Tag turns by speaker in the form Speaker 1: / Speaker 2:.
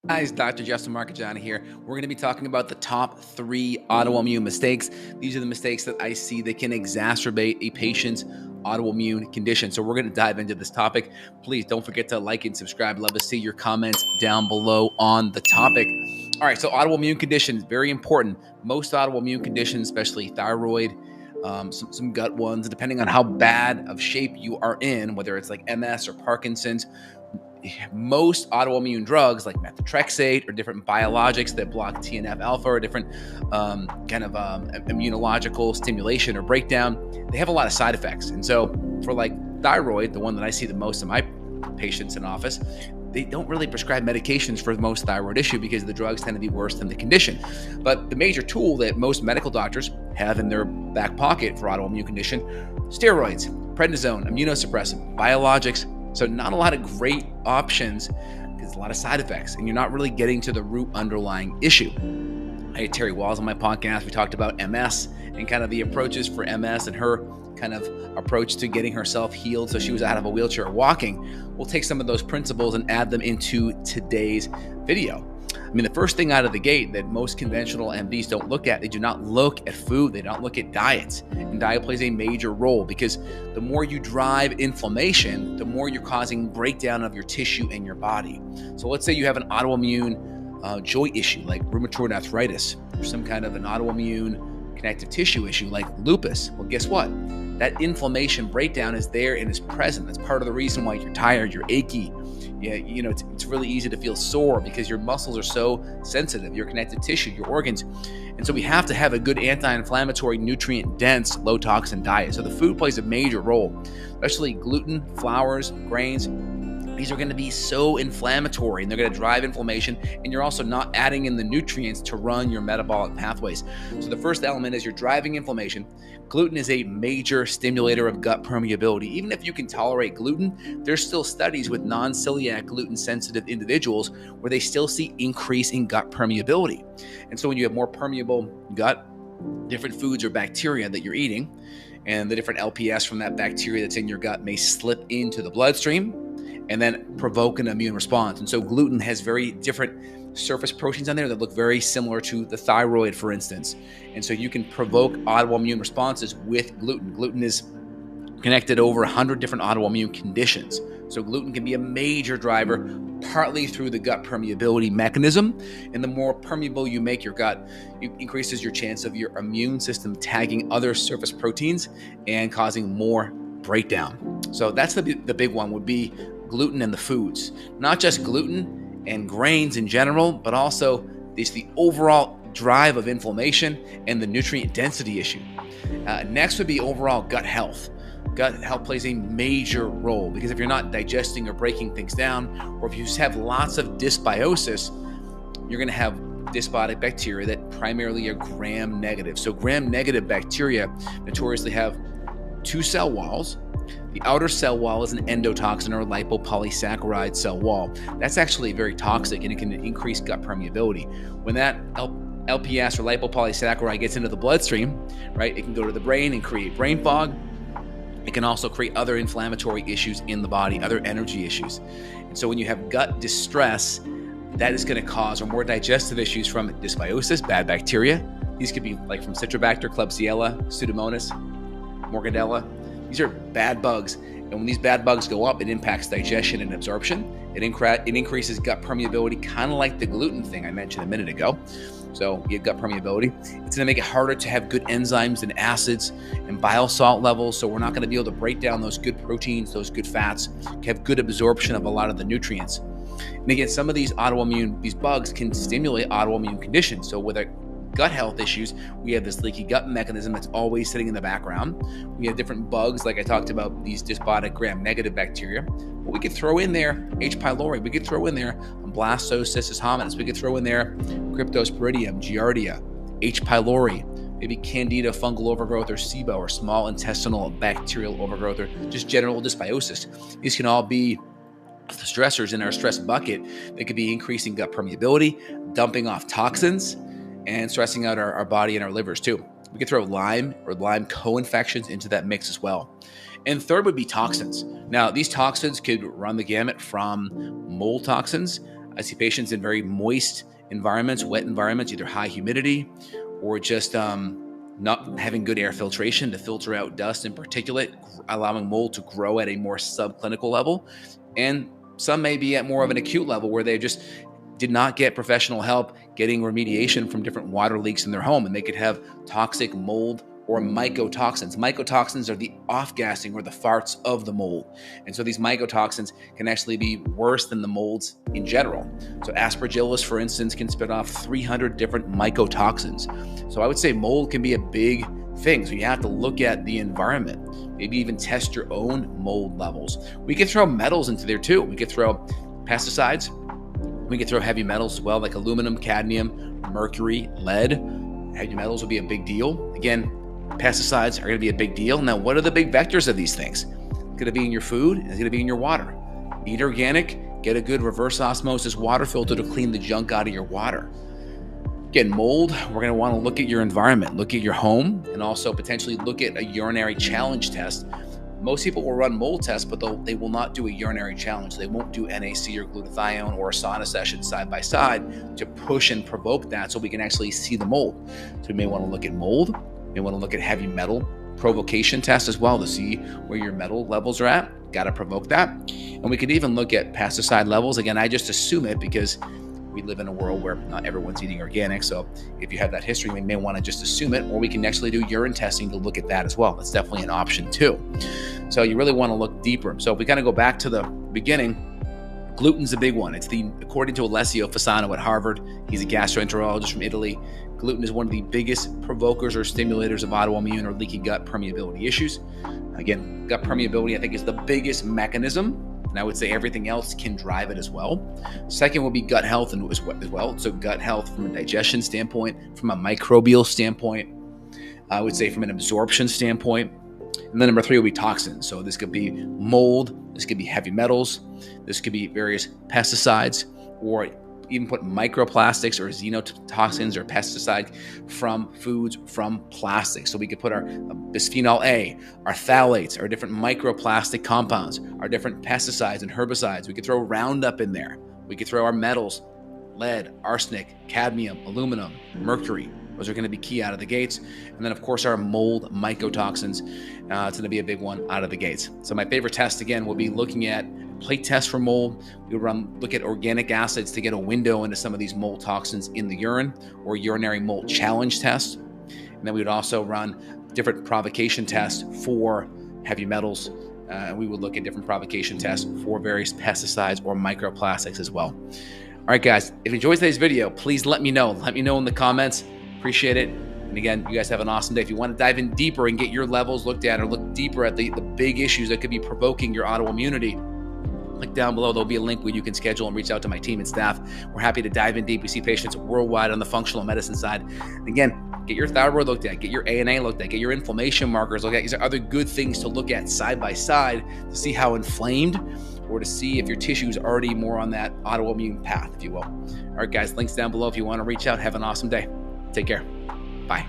Speaker 1: Guys, Dr. Justin Marcagiani here. We're going to be talking about the top 3 autoimmune mistakes. These are the mistakes that I see that can exacerbate a patient's autoimmune condition. So we're going to dive into this topic. Please don't forget to like and subscribe. Love to see your comments down below on the topic. All right, so autoimmune conditions, very important. Most autoimmune conditions, especially thyroid, some gut ones, depending on how bad of shape you are in, whether it's like MS or Parkinson's, most autoimmune drugs like methotrexate or different biologics that block TNF alpha or different immunological stimulation or breakdown, they have a lot of side effects. And so for like thyroid, the one that I see the most in my patients in office, they don't really prescribe medications for most thyroid issue because the drugs tend to be worse than the condition. But the major tool that most medical doctors have in their back pocket for autoimmune condition, steroids, prednisone, immunosuppressant, biologics. So not a lot of great options because a lot of side effects, and you're not really getting to the root underlying issue. I had Terry Walls on my podcast. We talked about MS and kind of the approaches for MS and her kind of approach to getting herself healed so she was out of a wheelchair walking. We'll take some of those principles and add them into today's video. I mean, the first thing out of the gate that most conventional MDs don't look at, they do not look at food, they don't look at diets. And diet plays a major role because the more you drive inflammation, the more you're causing breakdown of your tissue in your body. So let's say you have an autoimmune joint issue like rheumatoid arthritis, or some kind of an autoimmune connective tissue issue like lupus. Well, guess what? That inflammation breakdown is there and is present. That's part of the reason why you're tired, you're achy. Yeah, it's really easy to feel sore because your muscles are so sensitive, your connective tissue, your organs. And so we have to have a good anti-inflammatory, nutrient-dense, low-toxin diet. So the food plays a major role, especially gluten, flours, grains. These are going to be so inflammatory and they're going to drive inflammation, and you're also not adding in the nutrients to run your metabolic pathways. So the first element is you're driving inflammation. Gluten is a major stimulator of gut permeability. Even if you can tolerate gluten, there's still studies with non-celiac gluten sensitive individuals where they still see increase in gut permeability. And so when you have more permeable gut, different foods or bacteria that you're eating, and the different LPS from that bacteria that's in your gut may slip into the bloodstream and then provoke an immune response. And so gluten has very different surface proteins on there that look very similar to the thyroid, for instance. And so you can provoke autoimmune responses with gluten. Gluten is connected over 100 different autoimmune conditions. So gluten can be a major driver, partly through the gut permeability mechanism. And the more permeable you make your gut, it increases your chance of your immune system tagging other surface proteins and causing more breakdown. So that's the big one would be gluten and the foods. Not just gluten and grains in general, but also the overall drive of inflammation and the nutrient density issue. Next would be overall gut health. Gut health plays a major role because if you're not digesting or breaking things down, or if you have lots of dysbiosis, you're going to have dysbiotic bacteria that primarily are gram-negative. So gram-negative bacteria notoriously have 2 cell walls. The outer cell wall is an endotoxin or lipopolysaccharide cell wall. That's actually very toxic and it can increase gut permeability. When that LPS or lipopolysaccharide gets into the bloodstream, right, it can go to the brain and create brain fog. It can also create other inflammatory issues in the body, other energy issues. And so when you have gut distress, that is going to cause or more digestive issues from dysbiosis, bad bacteria. These could be like from Citrobacter, Klebsiella, Pseudomonas, Morgadella. These are bad bugs. And when these bad bugs go up, it impacts digestion and absorption. It increases gut permeability, kind of like the gluten thing I mentioned a minute ago. So you have gut permeability. It's going to make it harder to have good enzymes and acids and bile salt levels. So we're not going to be able to break down those good proteins, those good fats, have good absorption of a lot of the nutrients. And again, some of these bugs can stimulate autoimmune conditions. So with gut health issues, we have this leaky gut mechanism that's always sitting in the background. We have different bugs, like I talked about, these dysbiotic gram-negative bacteria. But we could throw in there H. pylori. We could throw in there Blastocystis hominis. We could throw in there Cryptosporidium, Giardia, H. pylori, maybe Candida fungal overgrowth or SIBO or small intestinal bacterial overgrowth or just general dysbiosis. These can all be stressors in our stress bucket that could be increasing gut permeability, dumping off toxins, and stressing out our body and our livers too. We could throw Lyme or Lyme co-infections into that mix as well. And third would be toxins. Now, these toxins could run the gamut from mold toxins I see patients in very moist environments, wet environments, either high humidity or just not having good air filtration to filter out dust and particulate, allowing mold to grow at a more subclinical level. And some may be at more of an acute level where they just did not get professional help getting remediation from different water leaks in their home, and they could have toxic mold or mycotoxins. Mycotoxins are the off-gassing or the farts of the mold. And so these mycotoxins can actually be worse than the molds in general. So aspergillus, for instance, can spit off 300 different mycotoxins. So I would say mold can be a big thing. So you have to look at the environment, maybe even test your own mold levels. We could throw metals into there too. We could throw pesticides. We could throw heavy metals as well, like aluminum, cadmium, mercury, lead. Heavy metals will be a big deal. Again, pesticides are going to be a big deal. Now, what are the big vectors of these things? It's going to be in your food, and it's going to be in your water. Eat organic, get a good reverse osmosis water filter to clean the junk out of your water. Again, mold, we're going to want to look at your environment, look at your home, and also potentially look at a urinary challenge test. Most people will run mold tests, but they will not do a urinary challenge. They won't do NAC or glutathione or a sauna session side by side to push and provoke that so we can actually see the mold. So we may want to look at mold. We want to look at heavy metal provocation tests as well to see where your metal levels are at. Got to provoke that. And we could even look at pesticide levels. Again, I just assume it because we live in a world where not everyone's eating organic. So if you have that history, we may want to just assume it, or we can actually do urine testing to look at that as well. That's definitely an option too. So you really want to look deeper. So if we kind of go back to the beginning, gluten's a big one. According to Alessio Fasano at Harvard, he's a gastroenterologist from Italy, gluten is one of the biggest provokers or stimulators of autoimmune or leaky gut permeability issues. Again, gut permeability, I think, is the biggest mechanism, and I would say everything else can drive it as well. Second will be gut health as well. So gut health from a digestion standpoint, from a microbial standpoint, I would say from an absorption standpoint. And then number 3 will be toxins. So this could be mold, this could be heavy metals, this could be various pesticides, or even put microplastics or xenotoxins or pesticides from foods, from plastics. So we could put our bisphenol A, our phthalates, our different microplastic compounds, our different pesticides and herbicides. We could throw Roundup in there. We could throw our metals, lead, arsenic, cadmium, aluminum, mercury. Those are going to be key out of the gates. And then, of course, our mold mycotoxins. It's going to be a big one out of the gates. So my favorite test, again, will be looking at plate tests for mold. We look at organic acids to get a window into some of these mold toxins in the urine, or urinary mold challenge tests. And then we would also run different provocation tests for heavy metals. We would look at different provocation tests for various pesticides or microplastics as well. All right, guys, if you enjoyed today's video, please let me know. Let me know in the comments. Appreciate it. And again, you guys have an awesome day. If you want to dive in deeper and get your levels looked at, or look deeper at the big issues that could be provoking your autoimmunity, click down below. There'll be a link where you can schedule and reach out to my team and staff. We're happy to dive in deep. We see patients worldwide on the functional medicine side. Again, get your thyroid looked at, get your ANA looked at, get your inflammation markers looked at. These are other good things to look at side by side to see how inflamed, or to see if your tissue is already more on that autoimmune path, if you will. All right, guys, links down below if you want to reach out. Have an awesome day. Take care. Bye.